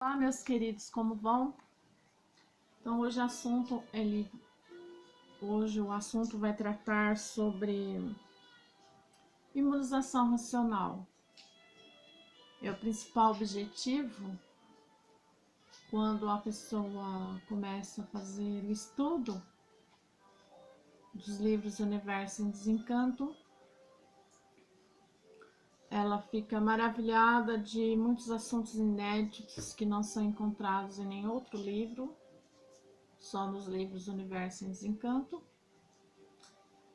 Olá, meus queridos, como vão? Então, hoje o assunto vai tratar sobre imunização racional. É o principal objetivo quando a pessoa começa a fazer o estudo dos livros Universo em Desencanto. Ela fica maravilhada de muitos assuntos inéditos que não são encontrados em nenhum outro livro, só nos livros Universo em Desencanto.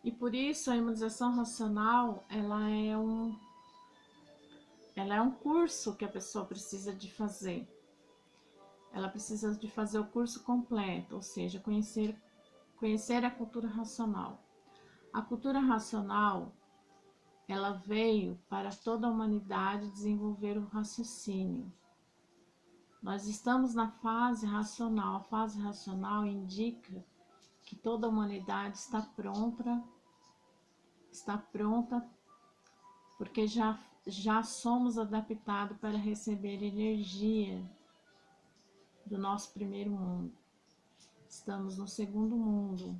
E por isso a imunização racional, ela é um curso que a pessoa precisa de fazer. Ela precisa de fazer o curso completo, ou seja, conhecer a cultura racional. A cultura racional, ela veio para toda a humanidade desenvolver o raciocínio. Nós estamos na fase racional. A fase racional indica que toda a humanidade está pronta porque já somos adaptados para receber energia do nosso primeiro mundo. Estamos no segundo mundo.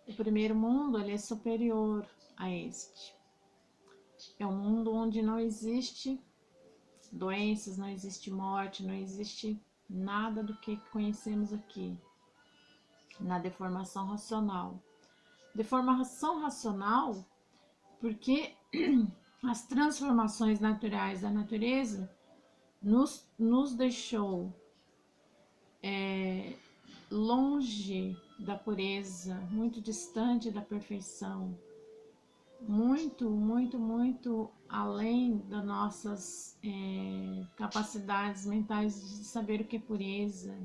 O primeiro mundo, ele é superior a este. É um mundo onde não existe doenças, não existe morte, não existe nada do que conhecemos aqui na deformação racional. Deformação racional porque as transformações naturais da natureza nos deixou longe da pureza, muito distante da perfeição, muito além das nossas capacidades mentais de saber o que é pureza.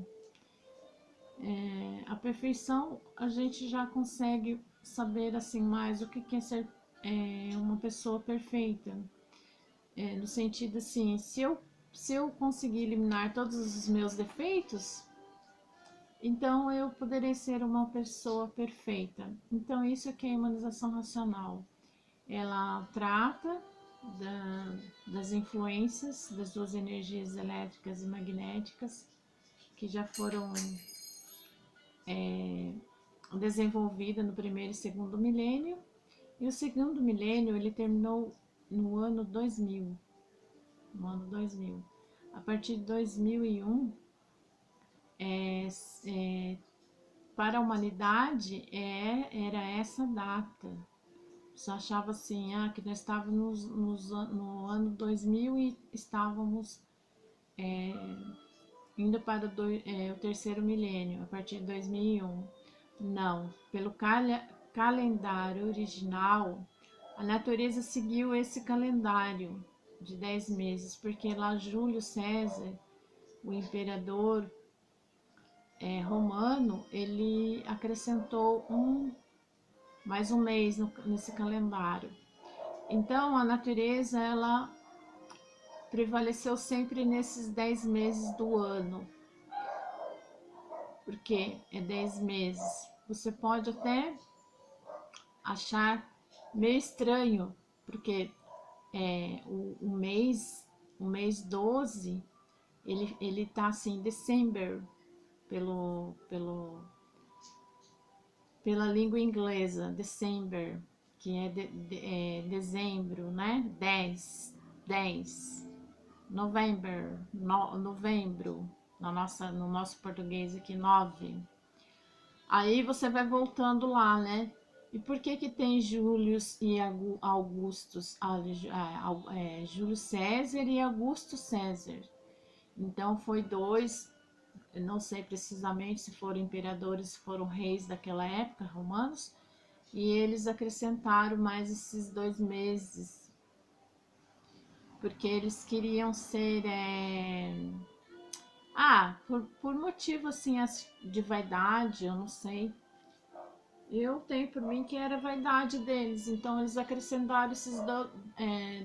A perfeição a gente já consegue saber assim mais o que é ser uma pessoa perfeita, no sentido assim, se eu conseguir eliminar todos os meus defeitos, então eu poderei ser uma pessoa perfeita. Então isso que é a imunização racional. Ela trata das influências das duas energias elétricas e magnéticas que já foram desenvolvidas no primeiro e segundo milênio. E o segundo milênio ele terminou no ano 2000. No ano 2000. A partir de 2001, para a humanidade era essa data. Você achava assim, que nós estávamos no ano 2000 e estávamos indo para o terceiro milênio, a partir de 2001. Não, pelo calendário original, a natureza seguiu esse calendário de 10 meses, porque lá Júlio César, o imperador romano, ele acrescentou mais um mês nesse calendário. Então a natureza ela prevaleceu sempre nesses 10 meses do ano, porque é 10 meses. Você pode até achar meio estranho, porque o mês 12, ele tá assim, December, pela língua inglesa, December, que é dezembro, né? 10, November, novembro, no nosso português aqui, 9. Aí você vai voltando lá, né? E por que tem Július e Augustus? Júlio César e Augusto César. Então foi dois, eu não sei precisamente se foram imperadores, se foram reis daquela época, romanos, e eles acrescentaram mais esses 2 meses, porque eles queriam ser, por motivo assim de vaidade, eu não sei. Eu tenho por mim que era vaidade deles, então eles acrescentaram esses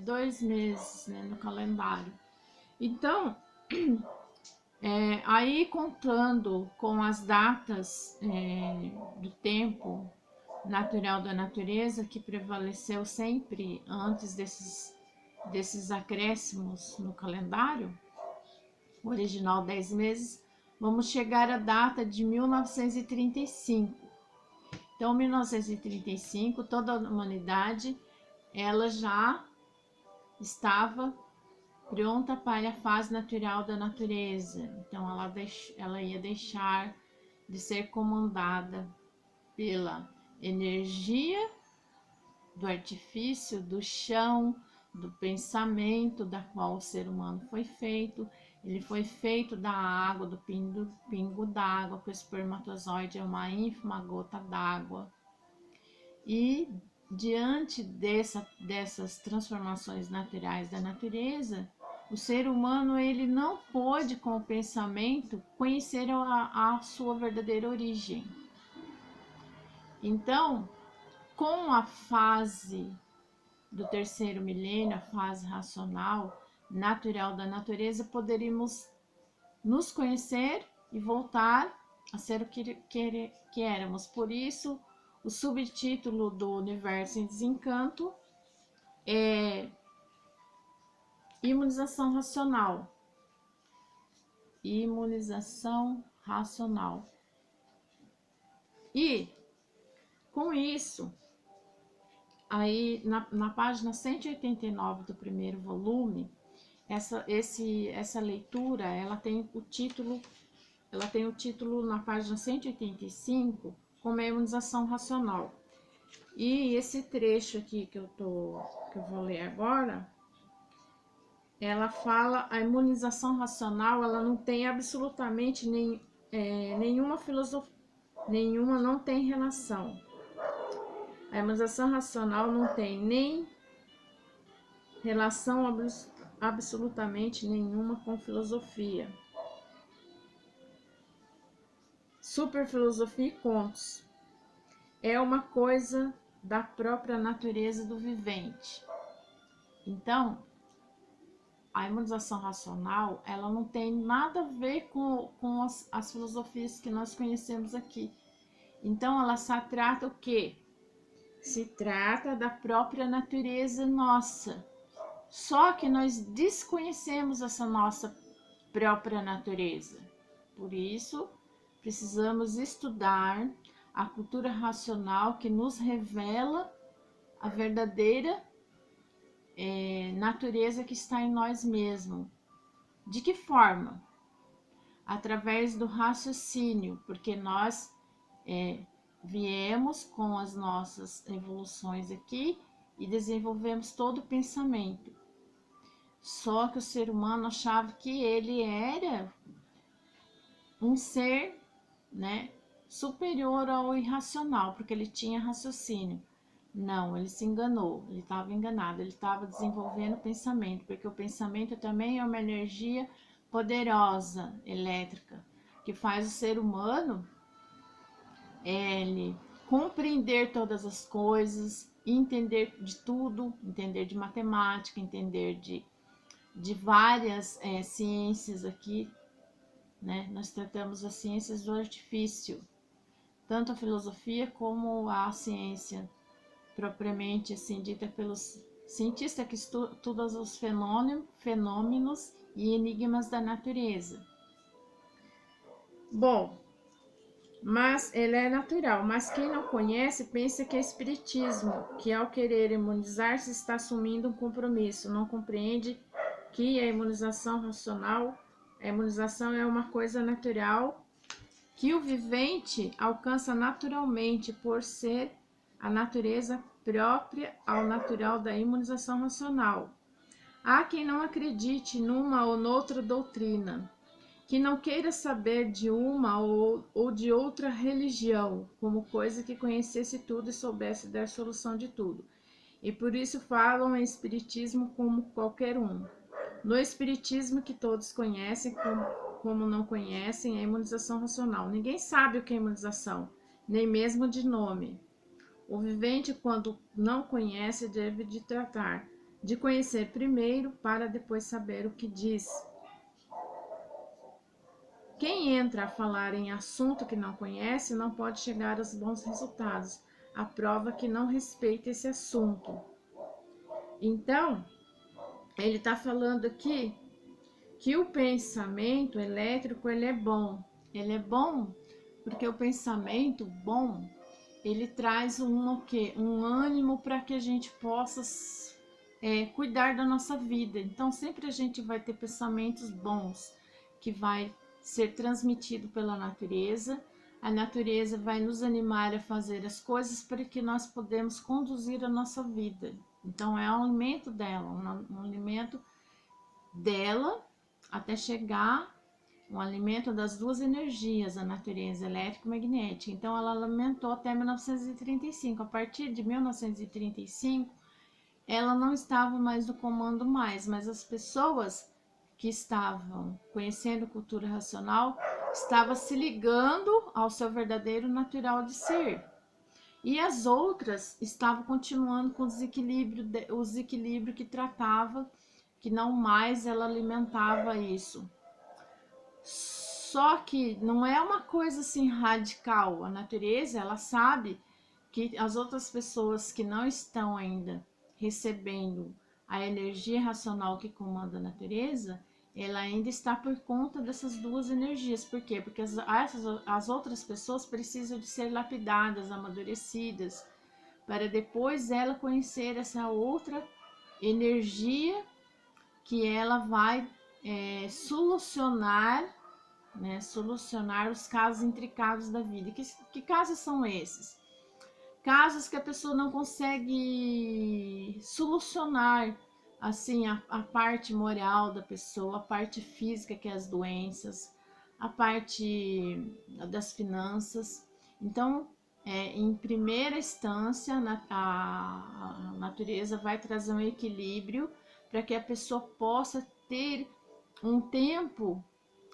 2 meses, né, no calendário. Então, aí contando com as datas do tempo natural da natureza, que prevaleceu sempre antes desses acréscimos no calendário, o original 10 meses, vamos chegar à data de 1935. Então, 1935, toda a humanidade, ela já estava pronta para a fase natural da natureza. Então, ela ia deixar de ser comandada pela energia do artifício, do chão, do pensamento, da qual o ser humano foi feito. Ele foi feito da água, do pingo d'água, que o espermatozoide é uma ínfima gota d'água. E diante dessas transformações naturais da natureza, o ser humano ele não pôde, com o pensamento, conhecer a sua verdadeira origem. Então, com a fase do terceiro milênio, a fase racional, natural da natureza, poderíamos nos conhecer e voltar a ser o que éramos. Por isso, o subtítulo do Universo em Desencanto é Imunização Racional. Imunização racional. E, com isso, aí na página 189 do primeiro volume, essa leitura, ela tem o título na página 185 como a imunização racional. E esse trecho aqui que eu vou ler agora, ela fala, a imunização racional, ela não tem absolutamente nenhuma filosofia, nenhuma, não tem relação. A imunização racional não tem nem relação absolutamente nenhuma com filosofia, superfilosofia e contos. É uma coisa da própria natureza do vivente. Então, a imunização racional, ela não tem nada a ver com as filosofias que nós conhecemos aqui. Então, ela só trata o quê? Se trata da própria natureza nossa. Só que nós desconhecemos essa nossa própria natureza. Por isso, precisamos estudar a cultura racional que nos revela a verdadeira natureza que está em nós mesmos. De que forma? Através do raciocínio, porque nós viemos com as nossas evoluções aqui e desenvolvemos todo o pensamento. Só que o ser humano achava que ele era um ser, né, superior ao irracional, porque ele tinha raciocínio. Não, ele se enganou, ele estava enganado, ele estava desenvolvendo pensamento, porque o pensamento também é uma energia poderosa, elétrica, que faz o ser humano ele compreender todas as coisas, entender de tudo, entender de matemática, entender de várias ciências aqui, né? Nós tratamos as ciências do artifício, tanto a filosofia como a ciência propriamente assim dita pelos cientistas que estudam os fenômenos e enigmas da natureza. Bom, mas ele é natural, mas quem não conhece pensa que é espiritismo, que ao querer imunizar-se está assumindo um compromisso, não compreende que a imunização racional, a imunização é uma coisa natural que o vivente alcança naturalmente por ser a natureza própria ao natural da imunização racional. Há quem não acredite numa ou noutra doutrina, que não queira saber de uma ou de outra religião, como coisa que conhecesse tudo e soubesse dar solução de tudo. E por isso falam em espiritismo como qualquer um. No espiritismo que todos conhecem, como não conhecem, a imunização racional. Ninguém sabe o que é imunização, nem mesmo de nome. O vivente, quando não conhece, deve de tratar de conhecer primeiro para depois saber o que diz. Quem entra a falar em assunto que não conhece não pode chegar aos bons resultados. A prova que não respeita esse assunto. Então, ele está falando aqui que o pensamento elétrico, ele é bom. Ele é bom porque o pensamento bom, ele traz o quê? Um ânimo para que a gente possa cuidar da nossa vida. Então, sempre a gente vai ter pensamentos bons, que vai ser transmitido pela natureza. A natureza vai nos animar a fazer as coisas para que nós podemos conduzir a nossa vida. Então, é um alimento dela, um alimento dela até chegar um alimento das duas energias, a natureza elétrica e magnética. Então, ela alimentou até 1935. A partir de 1935, ela não estava mais no comando mais, mas as pessoas que estavam conhecendo cultura racional estavam se ligando ao seu verdadeiro natural de ser. E as outras estavam continuando com o desequilíbrio que tratava, que não mais ela alimentava isso. Só que não é uma coisa assim radical. A natureza, ela sabe que as outras pessoas que não estão ainda recebendo a energia racional que comanda a natureza, ela ainda está por conta dessas duas energias. Por quê? Porque as outras pessoas precisam de ser lapidadas, amadurecidas, para depois ela conhecer essa outra energia que ela vai solucionar os casos intricados da vida. Que casos são esses? Casos que a pessoa não consegue solucionar, assim, a parte moral da pessoa, a parte física, que é as doenças, a parte das finanças. Então, em primeira instância, a natureza vai trazer um equilíbrio para que a pessoa possa ter um tempo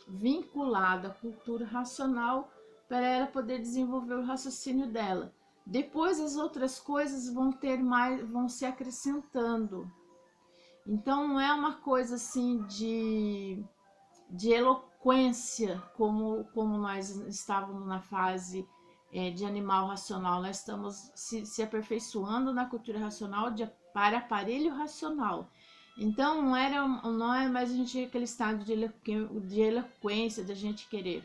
vinculado à cultura racional para ela poder desenvolver o raciocínio dela. Depois as outras coisas vão se acrescentando. Então não é uma coisa assim de eloquência como nós estávamos na fase de animal racional. Nós estamos se aperfeiçoando na cultura racional para aparelho racional. Então não é mais a gente aquele estado de eloquência, da gente querer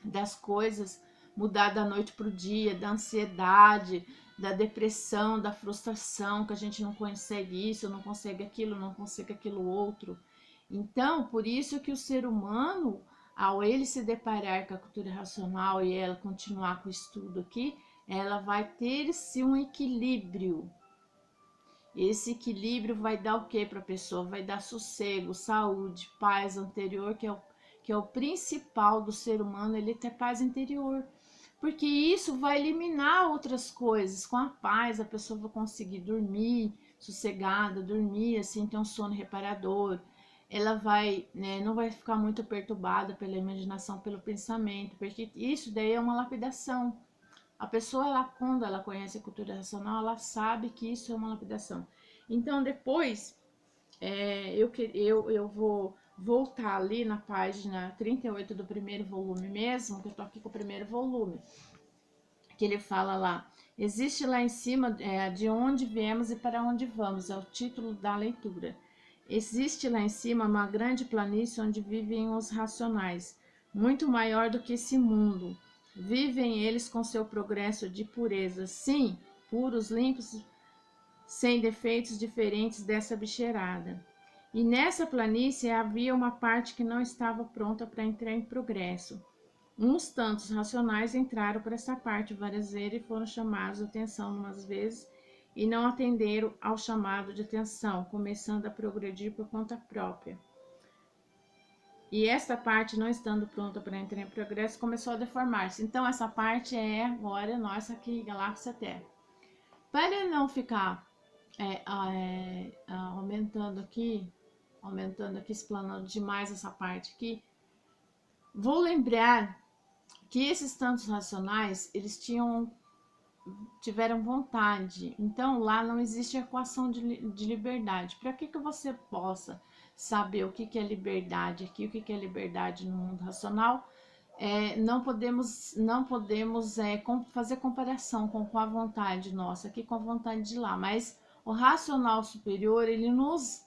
das coisas mudar da noite para o dia, da ansiedade, da depressão, da frustração, que a gente não consegue isso, não consegue aquilo, não consegue aquilo outro. Então, por isso que o ser humano, ao ele se deparar com a cultura racional e ela continuar com o estudo aqui, ela vai ter-se um equilíbrio. Esse equilíbrio vai dar o que para a pessoa? Vai dar sossego, saúde, paz anterior, que é o principal do ser humano, ele ter paz interior. Porque isso vai eliminar outras coisas. Com a paz, a pessoa vai conseguir dormir sossegada, dormir assim, ter um sono reparador. Ela vai, não vai ficar muito perturbada pela imaginação, pelo pensamento, porque isso daí é uma lapidação. A pessoa, quando ela conhece a cultura racional, ela sabe que isso é uma lapidação. Então, depois, eu vou voltar ali na página 38 do primeiro volume mesmo, que eu tô aqui com o primeiro volume, que ele fala lá, existe lá em cima de onde viemos e para onde vamos, é o título da leitura. Existe lá em cima uma grande planície onde vivem os racionais, muito maior do que esse mundo. Vivem eles com seu progresso de pureza, sim, puros, limpos, sem defeitos diferentes dessa bicheirada. E nessa planície havia uma parte que não estava pronta para entrar em progresso. Uns tantos racionais entraram por essa parte várias vezes e foram chamados a atenção umas vezes e não atenderam ao chamado de atenção, começando a progredir por conta própria. E esta parte, não estando pronta para entrar em progresso, começou a deformar-se. Então, essa parte é agora nossa aqui, Galáxia Terra. Para não ficar aumentando aqui, explanando demais essa parte aqui, vou lembrar que esses tantos racionais, eles tiveram vontade. Então, lá não existe equação de liberdade. Para que você possa saber o que é liberdade aqui, o que é liberdade no mundo racional, não podemos fazer comparação com a vontade nossa aqui com a vontade de lá, mas o racional superior ele nos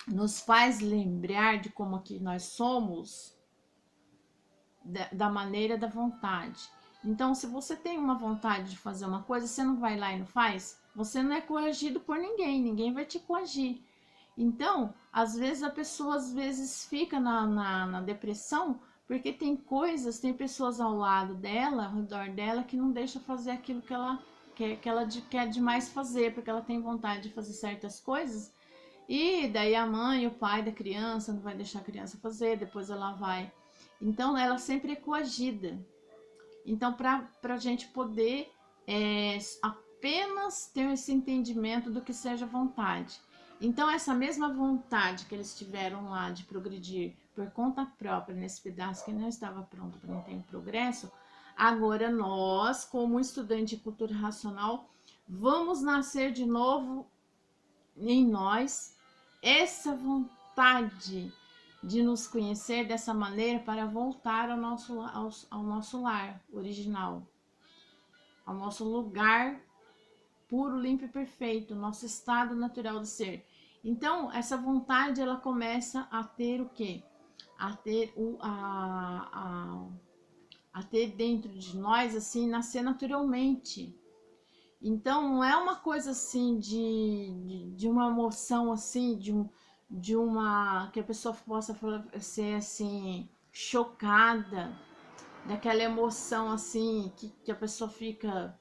nos faz lembrar de como que nós somos, da maneira da vontade. Então, se você tem uma vontade de fazer uma coisa, você não vai lá e não faz, você não é coagido por ninguém, ninguém vai te coagir. Então, às vezes a pessoa fica na depressão porque tem coisas, tem pessoas ao lado dela, ao redor dela, que não deixa fazer aquilo que ela quer demais fazer, porque ela tem vontade de fazer certas coisas, e daí a mãe, o pai da criança não vai deixar a criança fazer, depois ela vai. Então, ela sempre é coagida. Então, para a gente poder apenas ter esse entendimento do que seja vontade. Então, essa mesma vontade que eles tiveram lá de progredir por conta própria nesse pedaço que não estava pronto para entender progresso, agora nós, como estudante de cultura racional, vamos nascer de novo em nós essa vontade de nos conhecer dessa maneira para voltar ao nosso lar original, ao nosso lugar puro, limpo e perfeito, nosso estado natural de ser. Então, essa vontade, ela começa a ter o quê? A ter a ter dentro de nós, assim, nascer naturalmente. Então, não é uma coisa assim de uma emoção assim, de uma que a pessoa possa ser assim chocada, daquela emoção assim que a pessoa fica.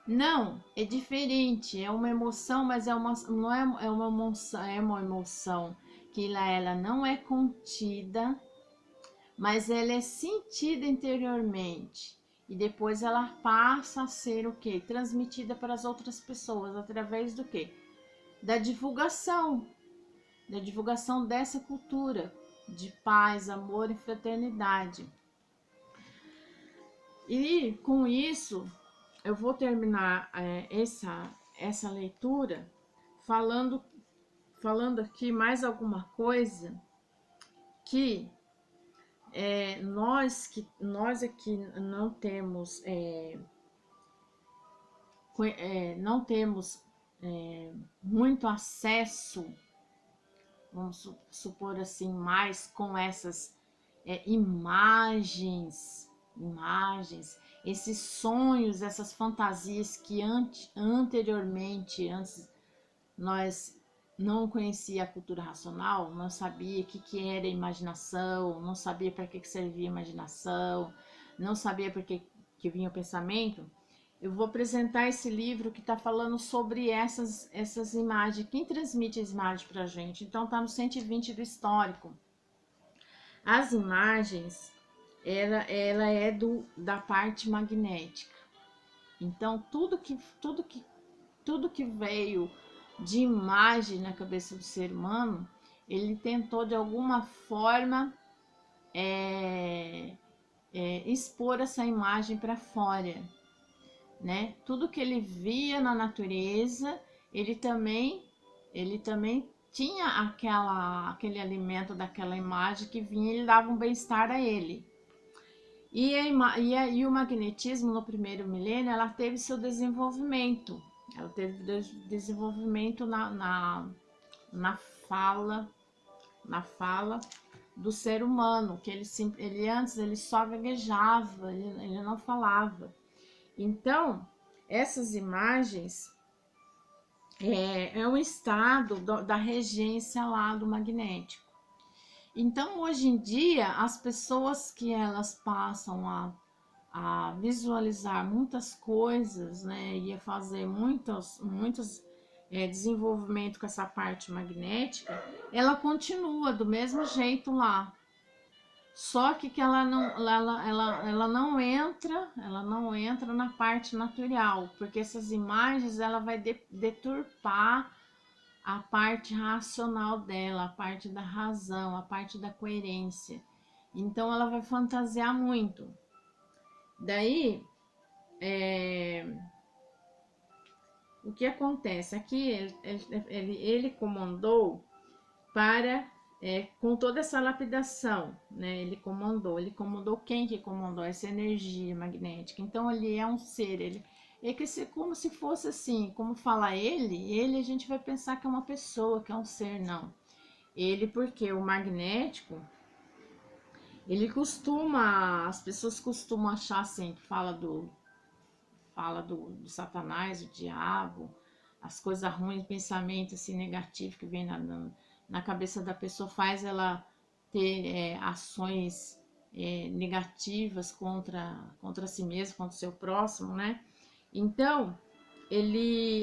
Não, é diferente, é uma emoção, mas não é, é uma emoção que ela não é contida, mas ela é sentida interiormente. E depois ela passa a ser o quê? Transmitida para as outras pessoas através do quê? Da divulgação dessa cultura de paz, amor e fraternidade. E com isso, eu vou terminar essa leitura falando aqui mais alguma coisa que nós aqui não temos muito acesso, vamos supor assim, mais com essas imagens, esses sonhos, essas fantasias que anteriormente, antes nós não conhecia a cultura racional, não sabia o que era imaginação, não sabia para que servia a imaginação, não sabia para que vinha o pensamento. Eu vou apresentar esse livro que está falando sobre essas imagens. Quem transmite as imagens para a gente? Então, está no 120 do histórico. As imagens, ela é da parte magnética. Então, tudo que veio de imagem na cabeça do ser humano, ele tentou de alguma forma expor essa imagem para fora, né? Tudo que ele via na natureza, ele também tinha aquele alimento daquela imagem que vinha e dava um bem-estar a ele. E o magnetismo no primeiro milênio, ela teve seu desenvolvimento. Ela teve desenvolvimento na fala do ser humano, que ele antes ele só gaguejava, ele não falava. Então, essas imagens é um estado da regência lá do magnético. Então, hoje em dia, as pessoas que elas passam a visualizar muitas coisas, né, e a fazer muitos desenvolvimento com essa parte magnética, ela continua do mesmo jeito lá. Só que ela não entra na parte natural, porque essas imagens ela vai deturpar a parte racional dela, a parte da razão, a parte da coerência. Então ela vai fantasiar muito. Daí, o que acontece? Aqui ele comandou para com toda essa lapidação, né? Ele comandou quem que comandou essa energia magnética. Então ele é um ser, ele é que como se fosse assim, como fala ele a gente vai pensar que é uma pessoa, que é um ser, não. porque o magnético, ele costuma, as pessoas costumam achar assim, que fala do Satanás, do diabo, as coisas ruins, pensamento assim negativo que vem na cabeça da pessoa, faz ela ter ações negativas contra si mesmo, contra o seu próximo, né? Então,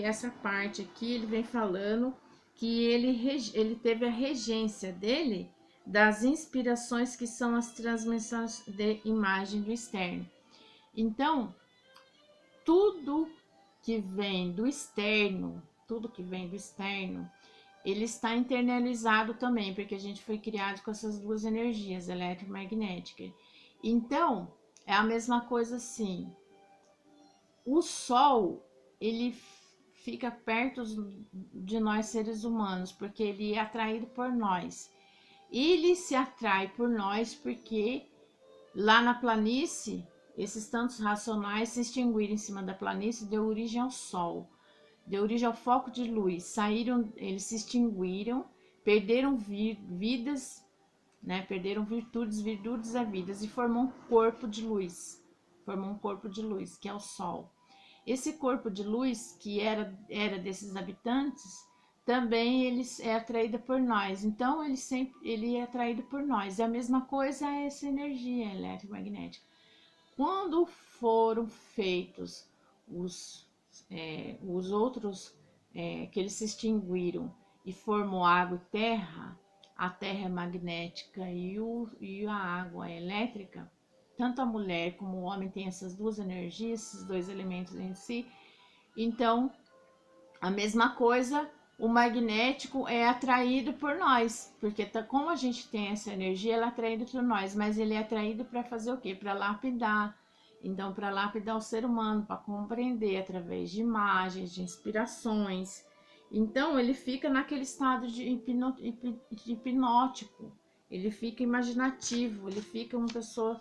essa parte aqui, ele vem falando que ele teve a regência dele das inspirações que são as transmissões de imagem do externo. Então, tudo que vem do externo, ele está internalizado também, porque a gente foi criado com essas duas energias, elétrica e magnética. Então, é a mesma coisa assim. O Sol, ele fica perto de nós seres humanos, porque ele é atraído por nós. Ele se atrai por nós porque lá na planície, esses tantos racionais se extinguiram em cima da planície, deu origem ao Sol, deu origem ao foco de luz. Saíram, eles se extinguiram, perderam vidas, né? Perderam virtudes é vidas, e formou um corpo de luz. Formou um corpo de luz, que é o Sol. Esse corpo de luz, que era desses habitantes, também ele é atraído por nós. Então, ele é atraído por nós. E a mesma coisa é essa energia eletromagnética. Quando foram feitos os outros, que eles se extinguiram e formou água e terra, a terra é magnética e a água é elétrica, tanto a mulher como o homem tem essas duas energias, esses dois elementos em si. Então, a mesma coisa, o magnético é atraído por nós, porque como a gente tem essa energia, ela é atraída por nós, mas ele é atraído para fazer o quê? Para lapidar. Então, para lapidar o ser humano, para compreender através de imagens, de inspirações. Então, ele fica naquele estado de hipnótico, ele fica imaginativo, ele fica uma pessoa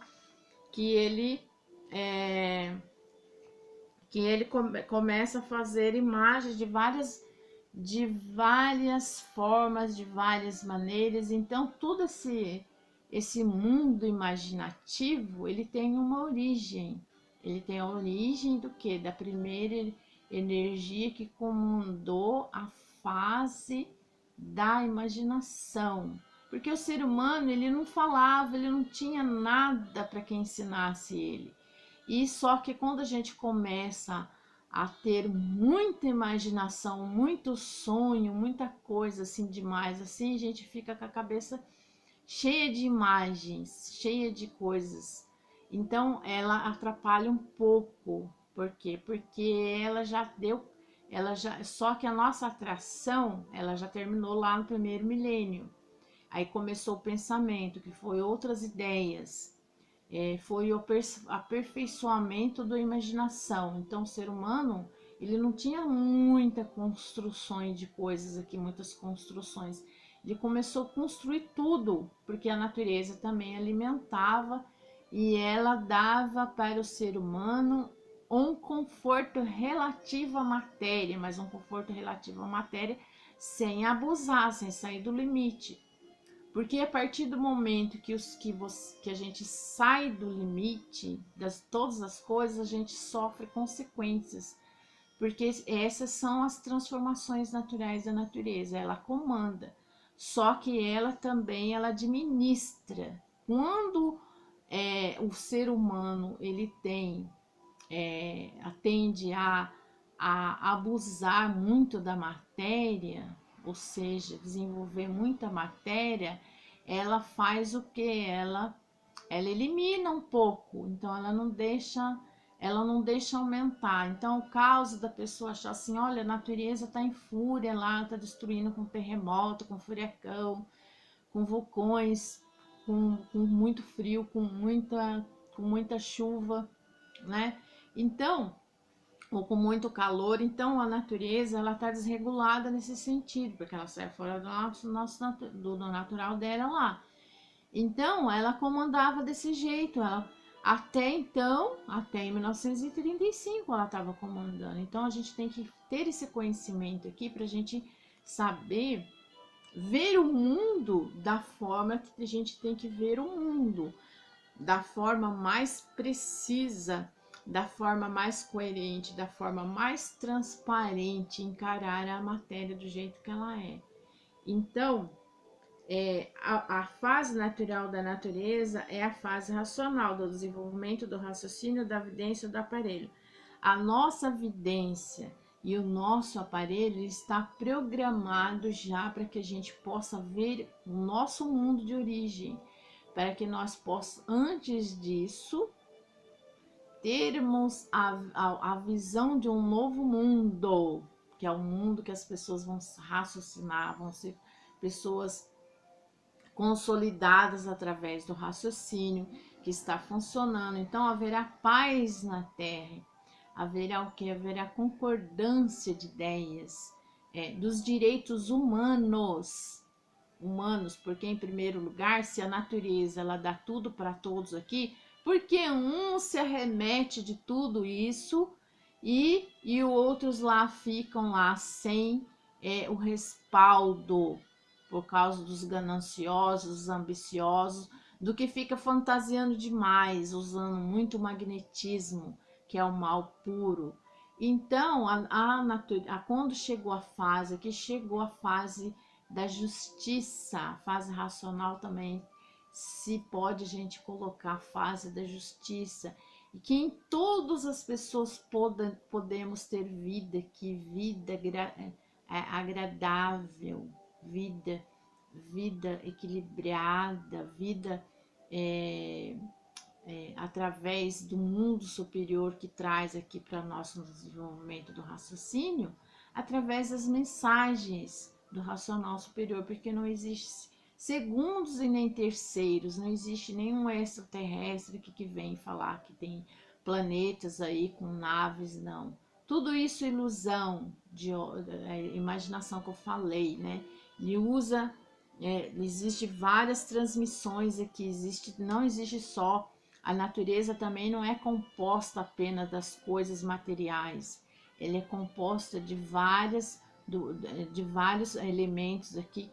que começa a fazer imagens de várias formas, de várias maneiras. Então, todo esse mundo imaginativo, ele tem uma origem. Ele tem a origem do quê? Da primeira energia que comandou a fase da imaginação. Porque o ser humano, ele não falava, ele não tinha nada para que ensinasse ele. E só que quando a gente começa a ter muita imaginação, muito sonho, muita coisa assim demais, assim, a gente fica com a cabeça cheia de imagens, cheia de coisas. Então ela atrapalha um pouco. Por quê? Porque só que a nossa atração, ela já terminou lá no primeiro milênio. Aí começou o pensamento, que foi outras ideias. Foi o aperfeiçoamento da imaginação. Então, o ser humano, ele não tinha muitas construções de coisas aqui, muitas construções. Ele começou a construir tudo, porque a natureza também alimentava e ela dava para o ser humano um conforto relativo à matéria, mas um conforto relativo à matéria sem abusar, sem sair do limite. Porque a partir do momento que a gente sai do limite das todas as coisas, a gente sofre consequências. Porque essas são as transformações naturais da natureza, ela comanda. Só que ela também ela administra. Quando o ser humano ele tende a abusar muito da matéria, ou seja, desenvolver muita matéria, ela faz o que? Ela elimina um pouco, então ela não deixa aumentar. Então, o caso da pessoa achar assim, olha, a natureza está em fúria lá, está destruindo com terremoto, com furacão, com vulcões, com muito frio, com muita chuva, né? Então, ou com muito calor, então a natureza ela está desregulada nesse sentido, porque ela sai fora do natural dela lá. Então ela comandava desse jeito, até então, até em 1935 ela estava comandando. Então a gente tem que ter esse conhecimento aqui para a gente saber ver o mundo da forma que a gente tem que ver o mundo, da forma mais precisa, da forma mais coerente, da forma mais transparente, encarar a matéria do jeito que ela é. Então, a fase natural da natureza é a fase racional do desenvolvimento do raciocínio, da vidência do aparelho. A nossa vidência e o nosso aparelho está programado já para que a gente possa ver o nosso mundo de origem, para que nós possamos, antes disso, termos a visão de um novo mundo, que é o mundo que as pessoas vão raciocinar, vão ser pessoas consolidadas através do raciocínio que está funcionando. Então haverá paz na Terra, haverá o que? Haverá concordância de ideias, dos direitos humanos, porque em primeiro lugar, se a natureza ela dá tudo para todos aqui, porque um se arremete de tudo isso e outros lá ficam lá sem o respaldo por causa dos gananciosos, dos ambiciosos, do que fica fantasiando demais, usando muito magnetismo, que é o mal puro. Então, quando chegou a fase, que chegou a fase da justiça, a fase racional também, se pode a gente colocar a fase da justiça, e que em todas as pessoas podemos ter vida, que vida agradável, vida equilibrada, vida através do mundo superior que traz aqui para nós no desenvolvimento do raciocínio, através das mensagens do racional superior, porque não existe segundos e nem terceiros, não existe nenhum extraterrestre que vem falar que tem planetas aí com naves, não. Tudo isso é ilusão, de imaginação que eu falei, né? Ele usa, existe várias transmissões aqui, não existe só. A natureza também não é composta apenas das coisas materiais, ela é composta de vários elementos aqui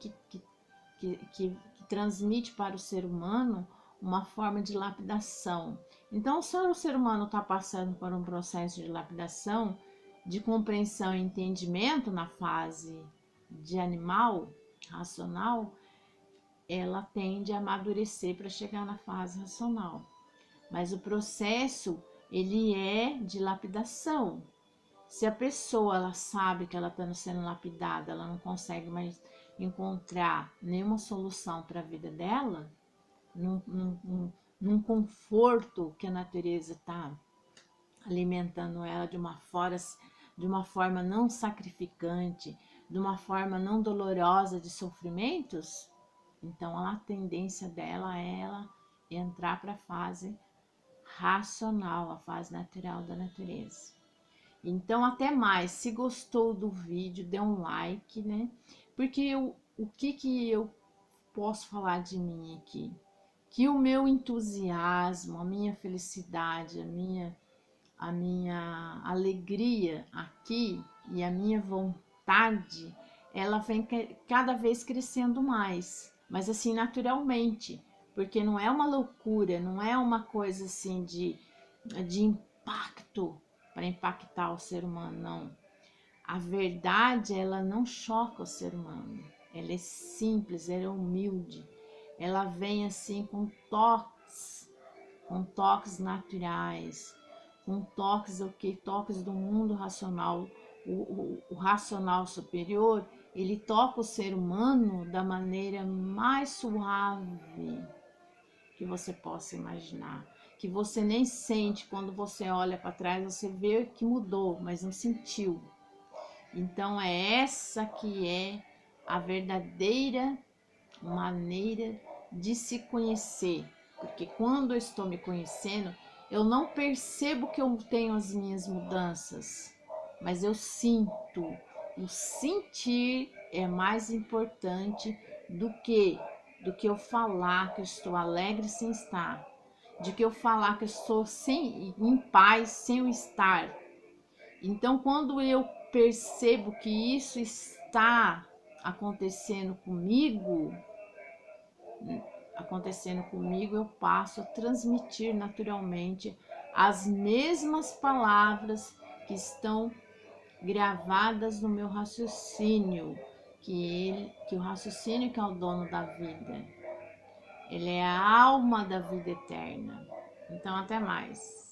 que transmite para o ser humano uma forma de lapidação. Então, se o ser humano está passando por um processo de lapidação, de compreensão e entendimento na fase de animal, racional, ela tende a amadurecer para chegar na fase racional. Mas o processo, ele é de lapidação. Se a pessoa ela sabe que ela está sendo lapidada, ela não consegue mais encontrar nenhuma solução para a vida dela, num conforto que a natureza está alimentando ela de uma forma não sacrificante, de uma forma não dolorosa de sofrimentos, então a tendência dela é ela entrar para a fase racional, a fase natural da natureza. Então, até mais. Se gostou do vídeo, dê um like, né? Porque o que eu posso falar de mim aqui? Que o meu entusiasmo, a minha felicidade, a minha alegria aqui e a minha vontade, ela vem cada vez crescendo mais. Mas assim, naturalmente. Porque não é uma loucura, não é uma coisa assim de impacto para impactar o ser humano, não. A verdade, ela não choca o ser humano. Ela é simples, ela é humilde. Ela vem assim com toques naturais, com toques toques do mundo racional. O racional superior, ele toca o ser humano da maneira mais suave que você possa imaginar, que você nem sente quando você olha para trás, você vê que mudou, mas não sentiu. Então é essa que é a verdadeira maneira de se conhecer, porque quando eu estou me conhecendo, eu não percebo que eu tenho as minhas mudanças, mas eu sinto. O sentir é mais importante do que eu falar que eu estou alegre sem estar, de que eu falar que eu estou em paz sem o estar. Então, quando eu percebo que isso está acontecendo comigo, eu passo a transmitir naturalmente as mesmas palavras que estão gravadas no meu raciocínio, que o raciocínio que é o dono da vida, ele é a alma da vida eterna. Então, até mais.